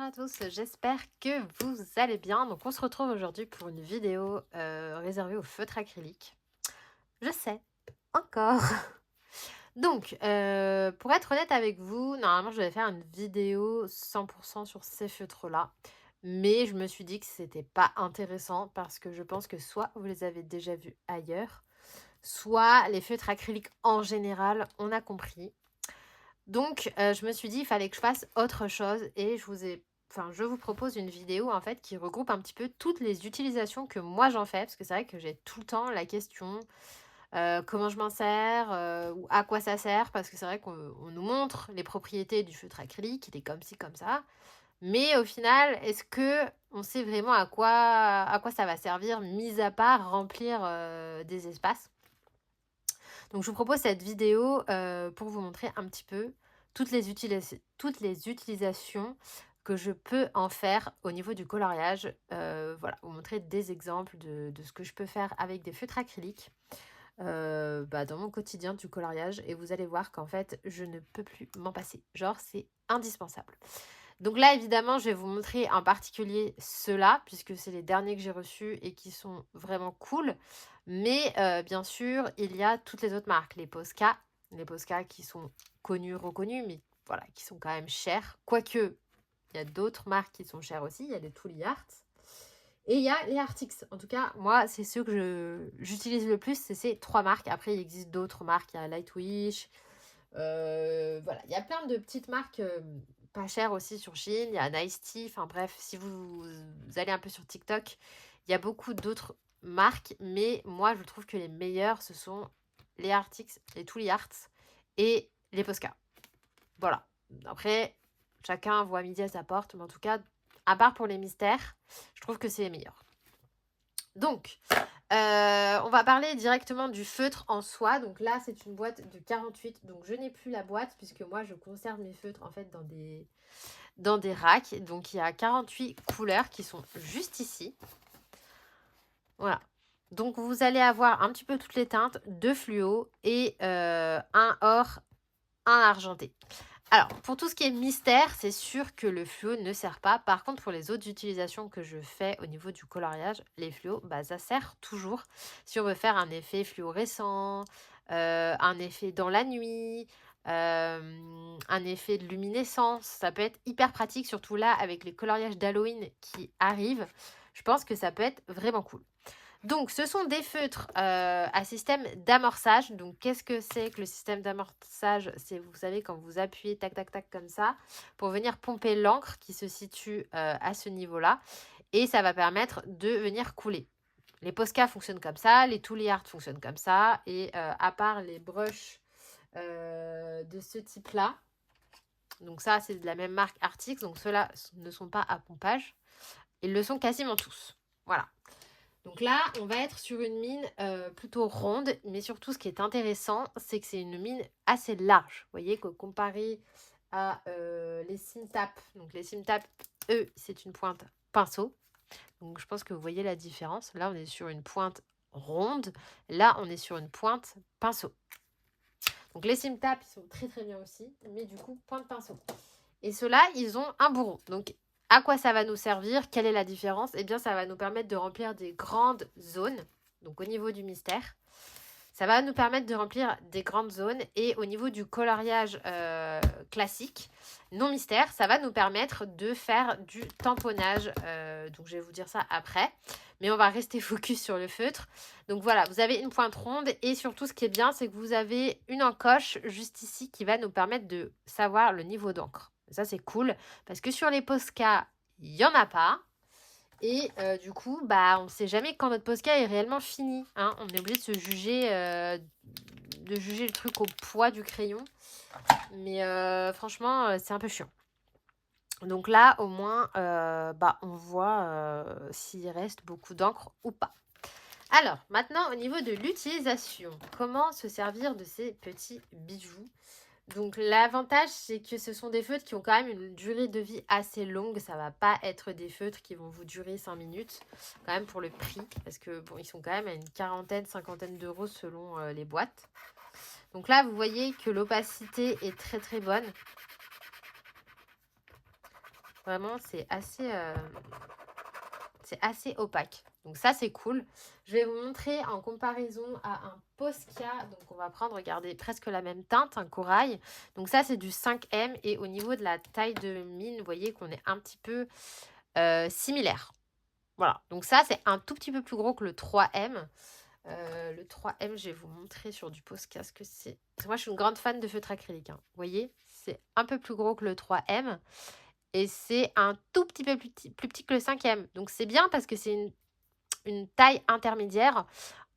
à tous, j'espère que vous allez bien. Donc on se retrouve aujourd'hui pour une vidéo réservée au feutre acrylique. Je sais, encore. Donc, pour être honnête avec vous, normalement je devais faire une vidéo 100% sur ces feutres-là. Mais je me suis dit que c'était pas intéressant parce que je pense que soit vous les avez déjà vus ailleurs, soit les feutres acryliques en général, on a compris. Donc, je me suis dit, il fallait que je fasse autre chose et je vous propose une vidéo en fait qui regroupe un petit peu toutes les utilisations que moi j'en fais, parce que c'est vrai que j'ai tout le temps la question comment je m'en sers ou à quoi ça sert, parce que c'est vrai qu'on nous montre les propriétés du feutre acrylique, il est comme ci, comme ça. Mais au final, est-ce que on sait vraiment à quoi ça va servir, mis à part remplir des espaces? Donc je vous propose cette vidéo pour vous montrer un petit peu toutes les utilisations que je peux en faire au niveau du coloriage. Voilà, vous montrer des exemples de ce que je peux faire avec des feutres acryliques dans mon quotidien du coloriage. Et vous allez voir qu'en fait, je ne peux plus m'en passer. Genre, c'est indispensable. Donc là, évidemment, je vais vous montrer en particulier ceux-là, puisque c'est les derniers que j'ai reçus et qui sont vraiment cool. Mais bien sûr, il y a toutes les autres marques, les Posca. Les Posca qui sont connus, reconnus, mais voilà, qui sont quand même chers. Quoique, il y a d'autres marques qui sont chères aussi. Il y a les Tooly Art. Et il y a les Artix. En tout cas, moi, c'est ceux que j'utilise le plus. C'est ces trois marques. Après, il existe d'autres marques. Il y a Lightwish. Voilà, il y a plein de petites marques pas chères aussi sur Shein. Il y a Nice Tea. Enfin bref, si vous allez un peu sur TikTok, il y a beaucoup d'autres marques. Mais moi, je trouve que les meilleurs, ce sont les Artix, les Tooly Arts et les Posca. Voilà. Après, chacun voit midi à sa porte. Mais en tout cas, à part pour les mystères, je trouve que c'est les meilleurs. Donc, on va parler directement du feutre en soi. Donc là, c'est une boîte de 48. Donc, je n'ai plus la boîte puisque moi, je conserve mes feutres en fait dans des racks. Donc, il y a 48 couleurs qui sont juste ici. Voilà. Donc, vous allez avoir un petit peu toutes les teintes, deux fluo et un or, un argenté. Alors, pour tout ce qui est mystère, c'est sûr que le fluo ne sert pas. Par contre, pour les autres utilisations que je fais au niveau du coloriage, les fluos, ça sert toujours. Si on veut faire un effet fluorescent, un effet dans la nuit, un effet de luminescence, ça peut être hyper pratique, surtout là avec les coloriages d'Halloween qui arrivent. Je pense que ça peut être vraiment cool. Donc, ce sont des feutres à système d'amorçage. Donc, qu'est-ce que c'est que le système d'amorçage? C'est, vous savez, quand vous appuyez tac, tac, tac comme ça, pour venir pomper l'encre qui se situe à ce niveau-là. Et ça va permettre de venir couler. Les Posca fonctionnent comme ça, les Tooly Art fonctionnent comme ça. Et à part les brushes de ce type-là, donc ça, c'est de la même marque Artix. Donc, ceux-là ne sont pas à pompage. Ils le sont quasiment tous. Voilà. Donc là, on va être sur une mine plutôt ronde, mais surtout ce qui est intéressant, c'est que c'est une mine assez large. Vous voyez que comparé à les Simtap, donc les Simtap, eux, c'est une pointe pinceau. Donc je pense que vous voyez la différence. Là, on est sur une pointe ronde. Là, on est sur une pointe pinceau. Donc les Simtap, ils sont très très bien aussi, mais du coup, pointe pinceau. Et ceux-là, ils ont un bourreau. Donc à quoi ça va nous servir? Quelle est la différence? Eh bien, ça va nous permettre de remplir des grandes zones. Donc, au niveau du mystère, ça va nous permettre de remplir des grandes zones. Et au niveau du coloriage classique, non mystère, ça va nous permettre de faire du tamponnage. Donc, je vais vous dire ça après. Mais on va rester focus sur le feutre. Donc, voilà, vous avez une pointe ronde. Et surtout, ce qui est bien, c'est que vous avez une encoche juste ici qui va nous permettre de savoir le niveau d'encre. Ça, c'est cool parce que sur les Posca, il n'y en a pas. Et du coup, on ne sait jamais quand notre Posca est réellement fini. Hein. On est obligé de juger le truc au poids du crayon. Mais franchement, c'est un peu chiant. Donc là, au moins, on voit s'il reste beaucoup d'encre ou pas. Alors, maintenant, au niveau de l'utilisation, comment se servir de ces petits bijoux? Donc l'avantage, c'est que ce sont des feutres qui ont quand même une durée de vie assez longue. Ça va pas être des feutres qui vont vous durer 5 minutes, quand même pour le prix. Parce que bon, ils sont quand même à une quarantaine, cinquantaine d'euros selon les boîtes. Donc là, vous voyez que l'opacité est très très bonne. Vraiment, c'est assez opaque. Donc ça, c'est cool. Je vais vous montrer en comparaison à un Posca. Donc on va prendre, regardez, presque la même teinte, un corail. Donc ça, c'est du 5M. Et au niveau de la taille de mine, vous voyez qu'on est un petit peu similaire. Voilà. Donc ça, c'est un tout petit peu plus gros que le 3M. Le 3M, je vais vous montrer sur du Posca ce que c'est. Moi, je suis une grande fan de feutre acrylique. Hein. Vous voyez, c'est un peu plus gros que le 3M. Et c'est un tout petit peu plus petit que le 5e. Donc c'est bien parce que c'est une taille intermédiaire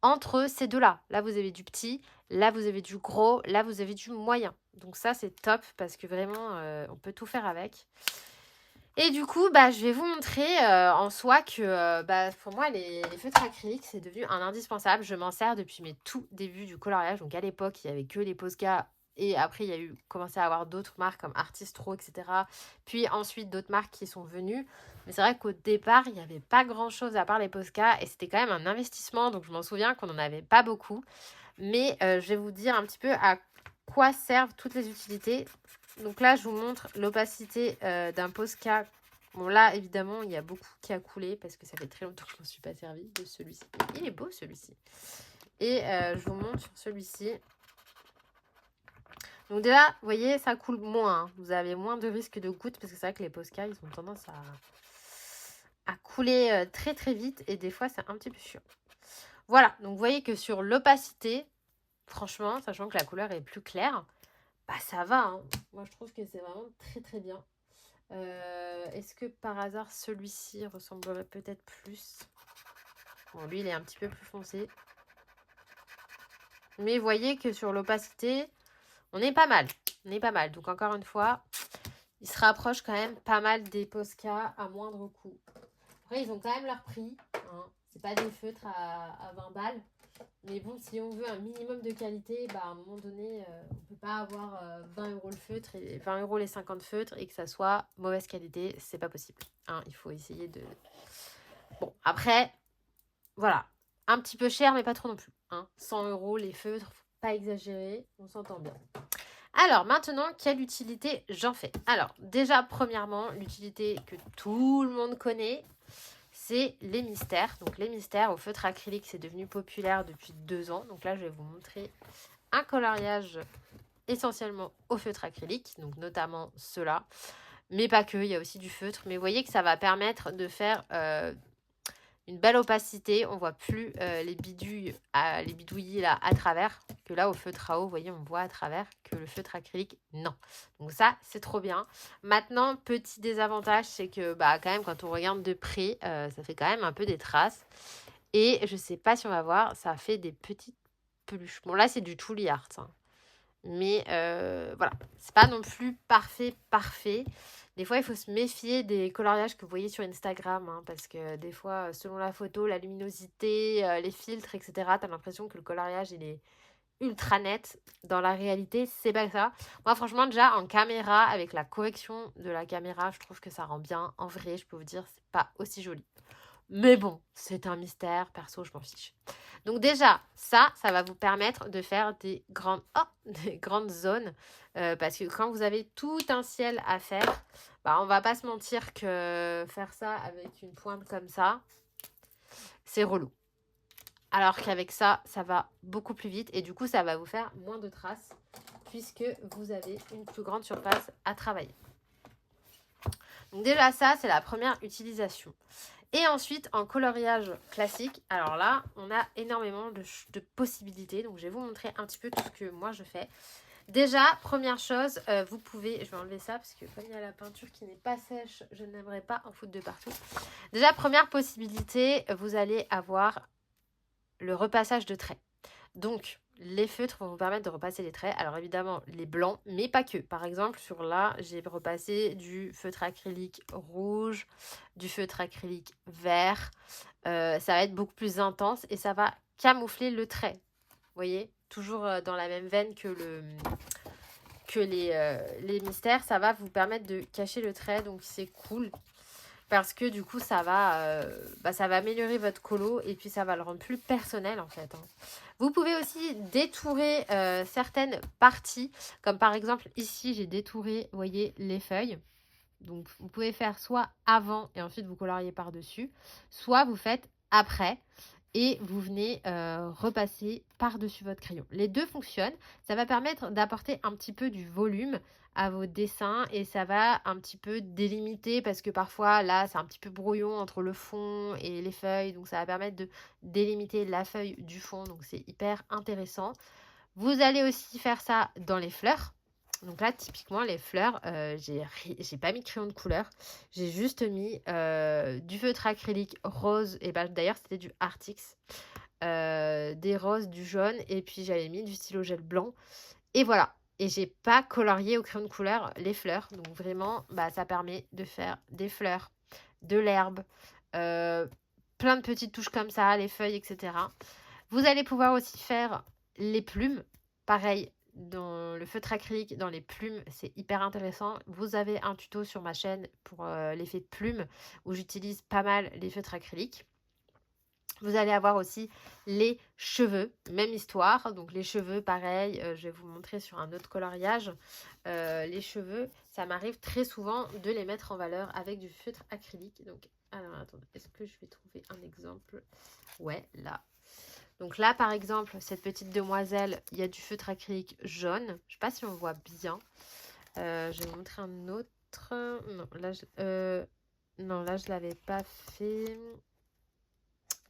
entre ces deux-là. Là, vous avez du petit, là, vous avez du gros, là, vous avez du moyen. Donc ça, c'est top parce que vraiment, on peut tout faire avec. Et du coup, bah, je vais vous montrer en soi que bah, pour moi, les feutres acryliques, c'est devenu un indispensable. Je m'en sers depuis mes tout débuts du coloriage. Donc à l'époque, il n'y avait que les Posca. Et après, il y a eu commencé à avoir d'autres marques comme Artistro, etc. Puis ensuite, d'autres marques qui sont venues. Mais c'est vrai qu'au départ, il n'y avait pas grand-chose à part les Posca. Et c'était quand même un investissement. Donc je m'en souviens qu'on n'en avait pas beaucoup. Mais je vais vous dire un petit peu à quoi servent toutes les utilités. Donc là, je vous montre l'opacité d'un Posca. Bon, là, évidemment, il y a beaucoup qui a coulé parce que ça fait très longtemps que je ne m'en suis pas servi de celui-ci. Il est beau, celui-ci. Et je vous montre sur celui-ci. Donc déjà, vous voyez, ça coule moins. Hein. Vous avez moins de risque de gouttes parce que c'est vrai que les Posca, ils ont tendance à couler très très vite et des fois, c'est un petit peu chiant. Voilà, donc vous voyez que sur l'opacité, franchement, sachant que la couleur est plus claire, bah ça va. Hein. Moi, je trouve que c'est vraiment très très bien. Est-ce que par hasard, celui-ci ressemblerait peut-être plus? Bon, lui, il est un petit peu plus foncé. Mais vous voyez que sur l'opacité, on est pas mal. On est pas mal. Donc, encore une fois, il se rapproche quand même pas mal des Posca à moindre coût. Après, ils ont quand même leur prix. Hein. C'est pas des feutres à 20 balles. Mais bon, si on veut un minimum de qualité, bah, à un moment donné, on ne peut pas avoir 20 € le feutre, et 20 € les 50 feutres et que ça soit mauvaise qualité. C'est pas possible. Hein, il faut essayer de... Bon, après, voilà. Un petit peu cher, mais pas trop non plus. Hein. 100 € les feutres, faut pas exagérer. On s'entend bien. Alors, maintenant, quelle utilité j'en fais? Alors, déjà, premièrement, l'utilité que tout le monde connaît, c'est les mystères. Donc, les mystères au feutre acrylique, c'est devenu populaire depuis 2 ans. Donc là, je vais vous montrer un coloriage essentiellement au feutre acrylique, donc notamment ceux-là. Mais pas que, il y a aussi du feutre. Mais vous voyez que ça va permettre de faire une belle opacité. On voit plus les bidouillis là à travers. Que là, au feutre à eau, vous voyez, on voit à travers. Que le feutre acrylique, non. Donc ça, c'est trop bien. Maintenant, petit désavantage, c'est que bah, quand même, quand on regarde de près, ça fait quand même un peu des traces. Et je sais pas si on va voir, ça fait des petites peluches. Bon, là, c'est du Tooly Art. Hein. Mais voilà, c'est pas non plus parfait, parfait. Des fois, il faut se méfier des coloriages que vous voyez sur Instagram, hein, parce que des fois, selon la photo, la luminosité, les filtres, etc., t'as l'impression que le coloriage, il est ultra net. Dans la réalité, c'est pas ça. Moi, franchement, déjà, en caméra, avec la correction de la caméra, je trouve que ça rend bien. En vrai, je peux vous dire, c'est pas aussi joli. Mais bon, c'est un mystère. Perso, je m'en fiche. Donc déjà, ça va vous permettre de faire des grandes zones. Parce que quand vous avez tout un ciel à faire, bah, on va pas se mentir que faire ça avec une pointe comme ça, c'est relou. Alors qu'avec ça, ça va beaucoup plus vite. Et du coup, ça va vous faire moins de traces puisque vous avez une plus grande surface à travailler. Donc déjà, ça, c'est la première utilisation. Et ensuite, en coloriage classique, alors là, on a énormément de possibilités. Donc, je vais vous montrer un petit peu tout ce que moi, je fais. Déjà, première chose, vous pouvez... Je vais enlever ça parce que comme il y a la peinture qui n'est pas sèche, je n'aimerais pas en foutre de partout. Déjà, première possibilité, vous allez avoir le repassage de traits. Donc, les feutres vont vous permettre de repasser les traits. Alors évidemment, les blancs, mais pas que. Par exemple, sur là, j'ai repassé du feutre acrylique rouge, du feutre acrylique vert. Ça va être beaucoup plus intense et ça va camoufler le trait. Vous voyez, toujours dans la même veine que les mystères. Ça va vous permettre de cacher le trait, donc c'est cool. Parce que du coup, ça va améliorer votre colo et puis ça va le rendre plus personnel en fait. Hein. Vous pouvez aussi détourer certaines parties. Comme par exemple ici, j'ai détouré, vous voyez, les feuilles. Donc, vous pouvez faire soit avant et ensuite vous coloriez par-dessus, soit vous faites après et vous venez repasser par-dessus votre crayon. Les deux fonctionnent. Ça va permettre d'apporter un petit peu du volume à vos dessins et ça va un petit peu délimiter parce que parfois là c'est un petit peu brouillon entre le fond et les feuilles, donc ça va permettre de délimiter la feuille du fond, donc c'est hyper intéressant. Vous allez aussi faire ça dans les fleurs. Donc là, typiquement, les fleurs, j'ai pas mis de crayon de couleur. J'ai juste mis du feutre acrylique rose. Et bah, d'ailleurs, c'était du Artix. Des roses, du jaune. Et puis, j'avais mis du stylo gel blanc. Et voilà. Et j'ai pas colorié au crayon de couleur les fleurs. Donc vraiment, bah, ça permet de faire des fleurs, de l'herbe, plein de petites touches comme ça, les feuilles, etc. Vous allez pouvoir aussi faire les plumes. Pareil, dans le feutre acrylique, dans les plumes, c'est hyper intéressant. Vous avez un tuto sur ma chaîne pour l'effet de plume où j'utilise pas mal les feutres acryliques. Vous allez avoir aussi les cheveux, même histoire. Donc les cheveux, pareil, je vais vous montrer sur un autre coloriage. Les cheveux, ça m'arrive très souvent de les mettre en valeur avec du feutre acrylique. Donc, alors attendez, est-ce que je vais trouver un exemple? Ouais, là. Donc là, par exemple, cette petite demoiselle, il y a du feutre acrylique jaune. Je ne sais pas si on voit bien. Je vais vous montrer un autre. Non, là, je l'avais pas fait.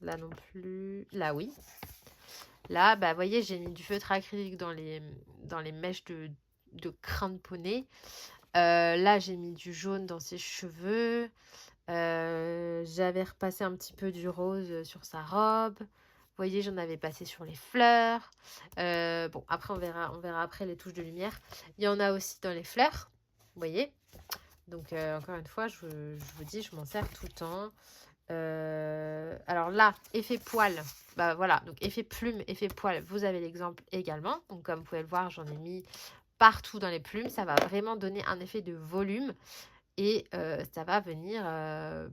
Là non plus. Là, oui. Là, bah, vous voyez, j'ai mis du feutre acrylique dans les mèches de crin de poney. Là, j'ai mis du jaune dans ses cheveux. J'avais repassé un petit peu du rose sur sa robe. Vous voyez, j'en avais passé sur les fleurs. Bon, après, on verra après les touches de lumière. Il y en a aussi dans les fleurs. Vous voyez. Donc, encore une fois, je vous dis, je m'en sers tout le temps. Alors là, effet poil. Bah voilà, donc effet plume, effet poil, vous avez l'exemple également. Donc, comme vous pouvez le voir, j'en ai mis partout dans les plumes. Ça va vraiment donner un effet de volume. Et ça va venir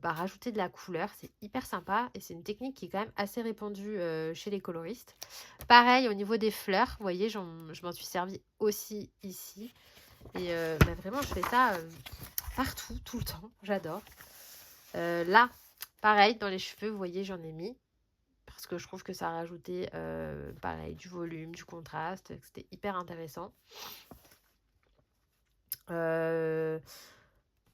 rajouter de la couleur. C'est hyper sympa et c'est une technique qui est quand même assez répandue chez les coloristes. Pareil, au niveau des fleurs, vous voyez, je m'en suis servi aussi ici. Et vraiment, je fais ça partout, tout le temps. J'adore. Là, pareil, dans les cheveux, vous voyez, j'en ai mis. Parce que je trouve que ça a rajouté, pareil, du volume, du contraste. C'était hyper intéressant.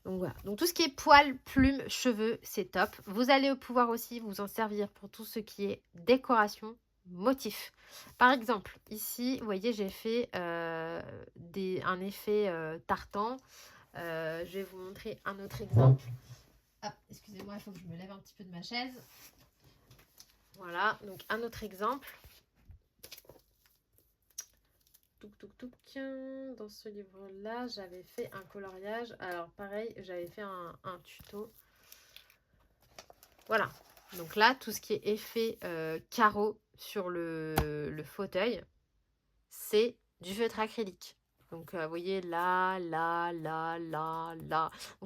Donc voilà, donc tout ce qui est poils, plumes, cheveux, c'est top. Vous allez pouvoir aussi vous en servir pour tout ce qui est décoration, motif. Par exemple, ici, vous voyez, j'ai fait un effet tartan. Je vais vous montrer un autre exemple. Ah, excusez-moi, il faut que je me lève un petit peu de ma chaise. Voilà, donc un autre exemple. Dans ce livre-là, j'avais fait un coloriage. Alors, pareil, j'avais fait un tuto. Voilà. Donc là, tout ce qui est effet carreau sur le fauteuil, c'est du feutre acrylique. Donc, vous voyez, là. Donc,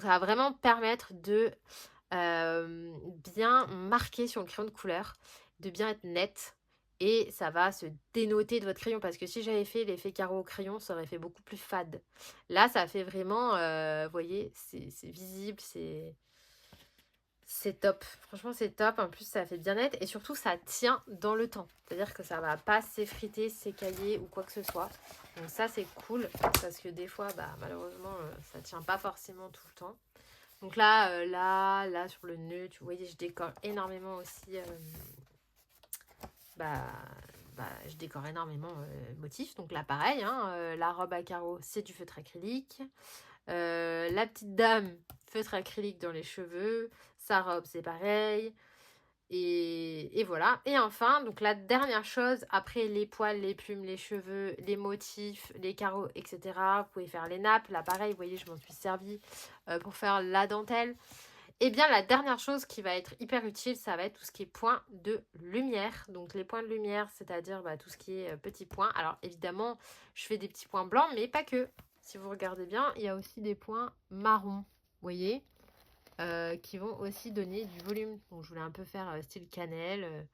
ça va vraiment permettre de bien marquer sur le crayon de couleur, de bien être net. Et ça va se dénoter de votre crayon. Parce que si j'avais fait l'effet carreau au crayon, ça aurait fait beaucoup plus fade. Là, ça fait vraiment, vous voyez, c'est visible, c'est top. Franchement, c'est top. En plus, ça fait bien net. Et surtout, ça tient dans le temps. C'est-à-dire que ça va pas s'effriter, s'écailler ou quoi que ce soit. Donc ça, c'est cool. Parce que des fois, malheureusement, ça tient pas forcément tout le temps. Donc là, là, sur le nœud, tu voyez, je décore énormément aussi. Je décore énormément motifs. Donc là, pareil, hein, la robe à carreaux, c'est du feutre acrylique. La petite dame, feutre acrylique dans les cheveux. Sa robe, c'est pareil. Et voilà. Et enfin, donc la dernière chose, après les poils, les plumes, les cheveux, les motifs, les carreaux, etc. Vous pouvez faire les nappes. Là, pareil, vous voyez, je m'en suis servi pour faire la dentelle. Et bien, la dernière chose qui va être hyper utile, ça va être tout ce qui est points de lumière. Donc, les points de lumière, c'est-à-dire tout ce qui est petits points. Alors, évidemment, je fais des petits points blancs, mais pas que. Si vous regardez bien, il y a aussi des points marrons, vous voyez, qui vont aussi donner du volume. Donc, je voulais un peu faire style cannelle.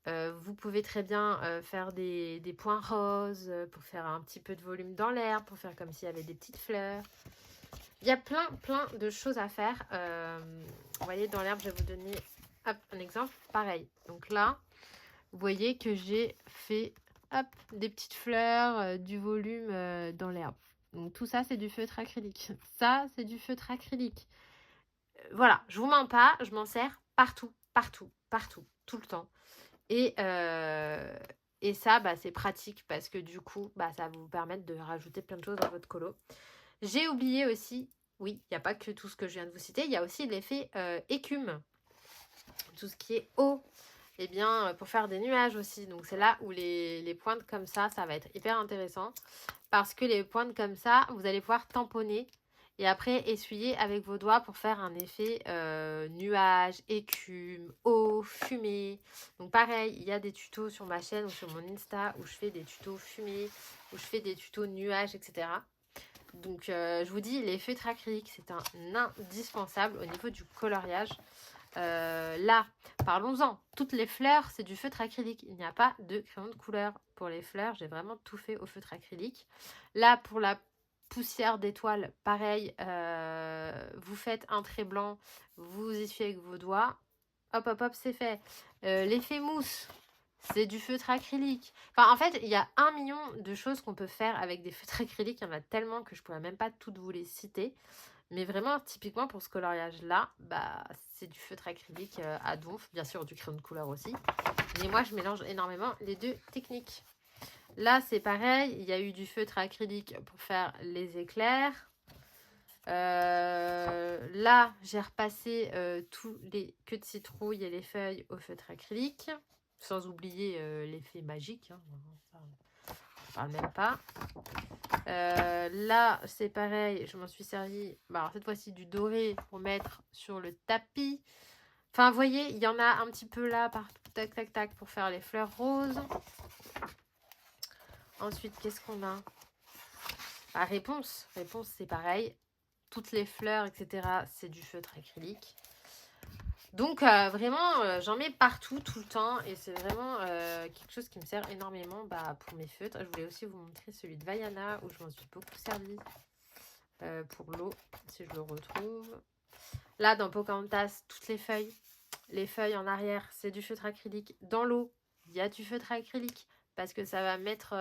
Vous pouvez très bien faire des points roses pour faire un petit peu de volume dans l'air, pour faire comme s'il y avait des petites fleurs. Il y a plein de choses à faire. Vous voyez, dans l'herbe, je vais vous donner hop, un exemple. Pareil. Donc là, vous voyez que j'ai fait hop, des petites fleurs, du volume dans l'herbe. Donc tout ça, c'est du feutre acrylique. Ça, c'est du feutre acrylique. Voilà, je vous mens pas, je m'en sers partout, tout le temps. Et ça, bah, c'est pratique parce que du coup, bah, ça va vous permettre de rajouter plein de choses dans votre colo. J'ai oublié aussi, oui, il n'y a pas que tout ce que je viens de vous citer, il y a aussi l'effet écume. Tout ce qui est eau, eh bien, pour faire des nuages aussi. Donc c'est là où les pointes comme ça va être hyper intéressant. Parce que les pointes comme ça, vous allez pouvoir tamponner et après essuyer avec vos doigts pour faire un effet nuage, écume, eau, fumée. Donc pareil, il y a des tutos sur ma chaîne ou sur mon Insta où je fais des tutos fumée, où je fais des tutos nuages, etc. Donc je vous dis, les feutres acryliques, c'est un indispensable au niveau du coloriage. Là, parlons-en, toutes les fleurs, c'est du feutre acrylique. Il n'y a pas de crayon de couleur pour les fleurs. J'ai vraiment tout fait au feutre acrylique. Là, pour la poussière d'étoiles, pareil, vous faites un trait blanc, vous essuyez avec vos doigts. Hop, hop, hop, c'est fait. L'effet mousse, c'est du feutre acrylique. Enfin, en fait, il y a 1 million de choses qu'on peut faire avec des feutres acryliques. Il y en a tellement que je pourrais même pas toutes vous les citer. Mais vraiment, typiquement pour ce coloriage-là, bah, c'est du feutre acrylique à donf. Bien sûr, du crayon de couleur aussi. Mais moi, je mélange énormément les deux techniques. Là, c'est pareil. Il y a eu du feutre acrylique pour faire les éclairs. Là, j'ai repassé tous les queues de citrouille et les feuilles au feutre acrylique. Sans oublier l'effet magique. Hein. Ça, on parle même pas. Là, c'est pareil, je m'en suis servi, bah, alors cette fois-ci du doré pour mettre sur le tapis. Enfin, vous voyez, il y en a un petit peu là, partout, tac, tac, tac, pour faire les fleurs roses. Ensuite, qu'est-ce qu'on a? Ah, réponse, c'est pareil. Toutes les fleurs, etc., c'est du feutre acrylique. Donc, vraiment, j'en mets partout, tout le temps. Et c'est vraiment quelque chose qui me sert énormément pour mes feutres. Je voulais aussi vous montrer celui de Vaiana, où je m'en suis beaucoup servi. Pour l'eau, si je le retrouve. Là, dans Pocahontas, toutes les feuilles en arrière, c'est du feutre acrylique. Dans l'eau, il y a du feutre acrylique parce que ça va mettre,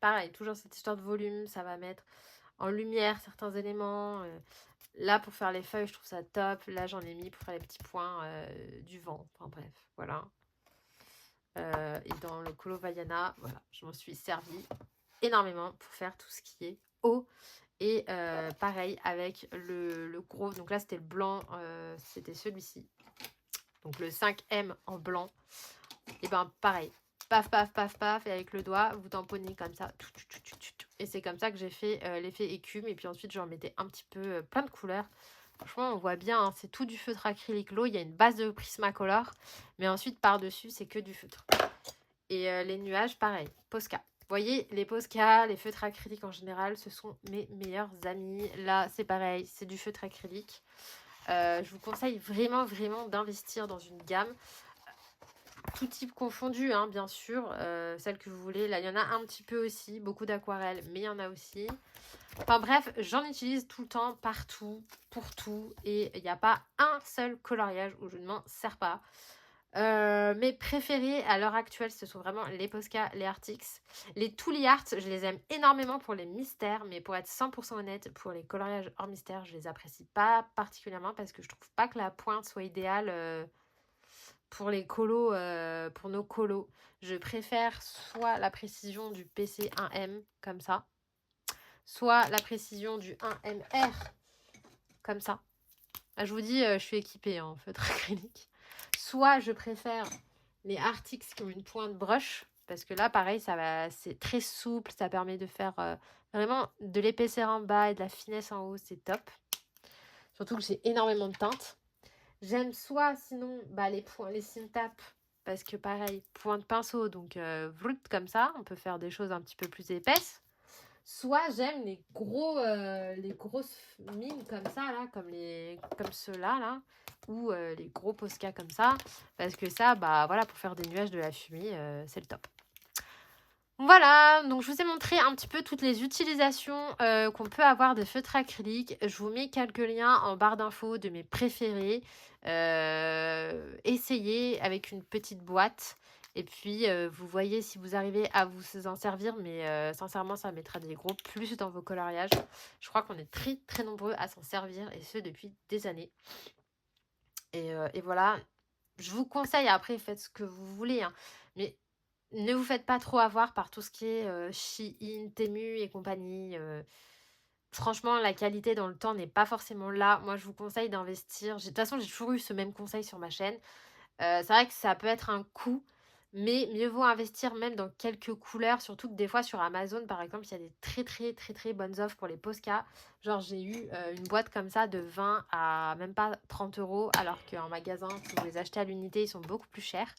pareil, toujours cette histoire de volume, ça va mettre en lumière certains éléments. Là, pour faire les feuilles, je trouve ça top. Là, j'en ai mis pour faire les petits points du vent. Enfin bref, voilà. Et dans le Colo Vaiana, voilà, je m'en suis servi énormément pour faire tout ce qui est eau. Et pareil avec le gros, donc là c'était le blanc, c'était celui-ci. Donc le 5M en blanc. Et ben pareil, paf, paf, paf, paf. Et avec le doigt, vous tamponnez comme ça. Et c'est comme ça que j'ai fait l'effet écume. Et puis ensuite j'en mettais un petit peu plein de couleurs. Franchement on voit bien, hein, c'est tout du feutre acrylique. L'eau, il y a une base de Prismacolor. Mais ensuite par-dessus c'est que du feutre. Et les nuages, pareil, Posca. Vous voyez, les Posca, les feutres acryliques en général, ce sont mes meilleurs amis. Là, c'est pareil, c'est du feutre acrylique. Je vous conseille vraiment, vraiment d'investir dans une gamme. Tout type confondu, hein, bien sûr. Celle que vous voulez. Là, il y en a un petit peu aussi. Beaucoup d'aquarelles, mais il y en a aussi. Enfin bref, j'en utilise tout le temps, partout, pour tout. Et il n'y a pas un seul coloriage où je ne m'en sers pas. Mes préférés à l'heure actuelle, ce sont vraiment les Posca, les Artix. Les Tooly Art, je les aime énormément pour les mystères, mais pour être 100% honnête, pour les coloriages hors mystère, je les apprécie pas particulièrement parce que je trouve pas que la pointe soit idéale pour les colos, pour nos colos. Je préfère soit la précision du PC 1M, comme ça, soit la précision du 1MR, comme ça. Là, je vous dis, je suis équipée en feutre acrylique. Soit je préfère les Artix qui ont une pointe brush, parce que là, pareil, c'est très souple, ça permet de faire vraiment de l'épaisseur en bas et de la finesse en haut, c'est top. Surtout que j'ai énormément de teintes. J'aime soit, sinon, les Cintape, parce que pareil, point de pinceau, donc comme ça, on peut faire des choses un petit peu plus épaisses. Soit j'aime les grosses mines comme ça, là, comme ceux-là, là, ou les gros Posca comme ça, parce que ça, voilà, pour faire des nuages de la fumée, c'est le top. Voilà, donc je vous ai montré un petit peu toutes les utilisations qu'on peut avoir des feutres acryliques. Je vous mets quelques liens en barre d'infos de mes préférés. Essayez avec une petite boîte. Et puis, vous voyez si vous arrivez à vous en servir. Mais sincèrement, ça mettra des gros plus dans vos coloriages. Je crois qu'on est très, très nombreux à s'en servir. Et ce, depuis des années. Et voilà. Je vous conseille, après, faites ce que vous voulez. Hein, mais ne vous faites pas trop avoir par tout ce qui est Shein, Temu et compagnie. Franchement, la qualité dans le temps n'est pas forcément là. Moi, je vous conseille d'investir. De toute façon, j'ai toujours eu ce même conseil sur ma chaîne. C'est vrai que ça peut être un coût, mais mieux vaut investir même dans quelques couleurs. Surtout que des fois, sur Amazon, par exemple, il y a des très, très, très, très bonnes offres pour les Posca. Genre, j'ai eu une boîte comme ça de 20 à même pas 30 euros, alors qu'en magasin, si vous les achetez à l'unité, ils sont beaucoup plus chers.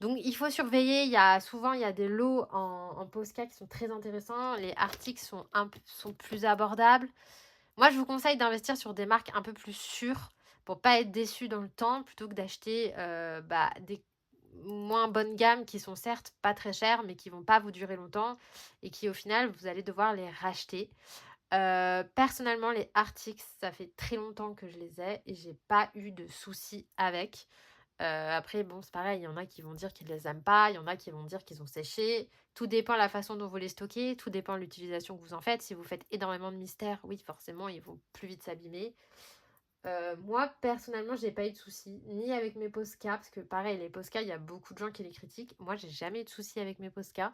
Donc, il faut surveiller. Souvent, il y a des lots en Posca qui sont très intéressants. Les articles sont plus abordables. Moi, je vous conseille d'investir sur des marques un peu plus sûres pour pas être déçu dans le temps, plutôt que d'acheter des moins bonnes gammes qui sont certes pas très chères, mais qui vont pas vous durer longtemps et qui, au final, vous allez devoir les racheter. Personnellement, les articles, ça fait très longtemps que je les ai et j'ai pas eu de soucis avec. Après, bon, c'est pareil, il y en a qui vont dire qu'ils les aiment pas, il y en a qui vont dire qu'ils ont séché. Tout dépend de la façon dont vous les stockez, tout dépend de l'utilisation que vous en faites. Si vous faites énormément de mystères, oui, forcément, ils vont plus vite s'abîmer. Moi, personnellement, j'ai pas eu de soucis, ni avec mes Posca, parce que pareil, les Posca, il y a beaucoup de gens qui les critiquent. Moi, j'ai jamais eu de soucis avec mes Posca.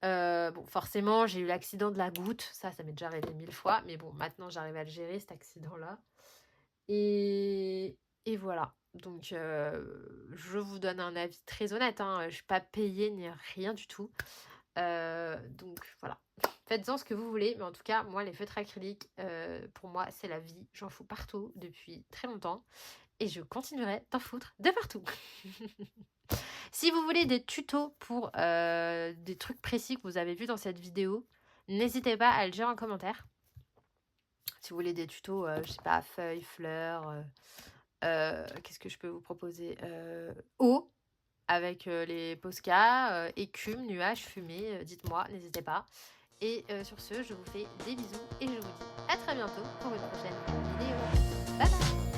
Bon, forcément, j'ai eu l'accident de la goutte, ça m'est déjà arrivé 1000 fois, mais bon, maintenant, j'arrive à le gérer, cet accident-là. Et, et voilà. Donc, je vous donne un avis très honnête. Hein. Je ne suis pas payée ni rien du tout. Donc, voilà. Faites-en ce que vous voulez. Mais en tout cas, moi, les feutres acryliques, pour moi, c'est la vie. J'en fous partout depuis très longtemps. Et je continuerai d'en foutre de partout. Si vous voulez des tutos pour des trucs précis que vous avez vus dans cette vidéo, n'hésitez pas à le dire en commentaire. Si vous voulez des tutos, je sais pas, feuilles, fleurs, qu'est-ce que je peux vous proposer? Eau avec les Posca, écume, nuages, fumée, dites-moi, n'hésitez pas. Et sur ce, je vous fais des bisous et je vous dis à très bientôt pour une prochaine vidéo. Bye bye!